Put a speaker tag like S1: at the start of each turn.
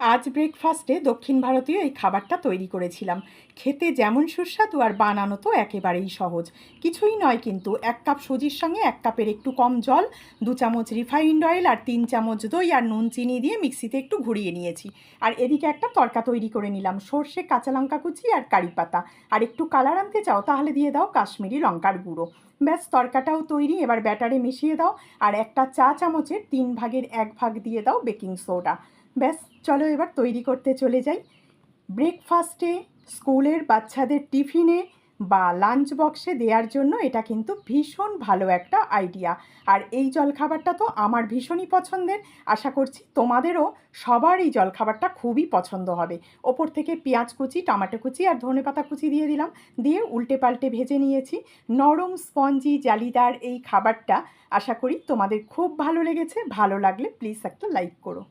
S1: আজ ব্রেকফাস্টে দক্ষিণ ভারতীয় এই খাবারটা তৈরি করেছিলাম। খেতে যেমন সুস্বাদু আর বানানো তো একেবারেই সহজ। কিছুই নয় কিন্তু, 1 কাপ সুজির সঙ্গে 1 কাপের একটু কম জল, 2 চামচ রিফাইন্ড অয়েল আর 3 চামচ দই আর নুন চিনি দিয়ে মিক্সিতে একটু ঘুরিয়ে নিয়েছি। আর এদিকে একটা তড়কা তৈরি করে নিলাম, সর্ষে, কাঁচা লঙ্কা কুচি আর কারি পাতা। আর একটু কালার আনতে চাও তাহলে দিয়ে দাও কাশ্মীরি লঙ্কার গুঁড়ো। ব্যাস, তড়কাটাও তৈরি। এবার ব্যাটারে মিশিয়ে দাও আর একটা চা চামচের 3/1 ভাগ দিয়ে দাও বেকিং সোডা। ব্যাস, চলো এবার তৈরি করতে চলে যাই। ব্রেকফাস্টে, স্কুলের বাচ্চাদের টিফিনে বা লাঞ্চ বক্সে দেওয়ার জন্য এটা কিন্তু ভীষণ ভালো একটা আইডিয়া। আর এই জলখাবারটা তো আমার ভীষণই পছন্দের। আশা করছি তোমাদেরও সবার এই জলখাবারটা খুবই পছন্দ হবে। ওপর থেকে পেঁয়াজ কুচি, টমেটো কুচি আর ধনেপাতা কুচি দিয়ে দিলাম, দিয়ে উল্টে পাল্টে ভেজে নিয়েছি। নরম স্পঞ্জি জালিদার এই খাবারটা আশা করি তোমাদের খুব ভালো লেগেছে। ভালো লাগলে প্লিজ একটা লাইক করো।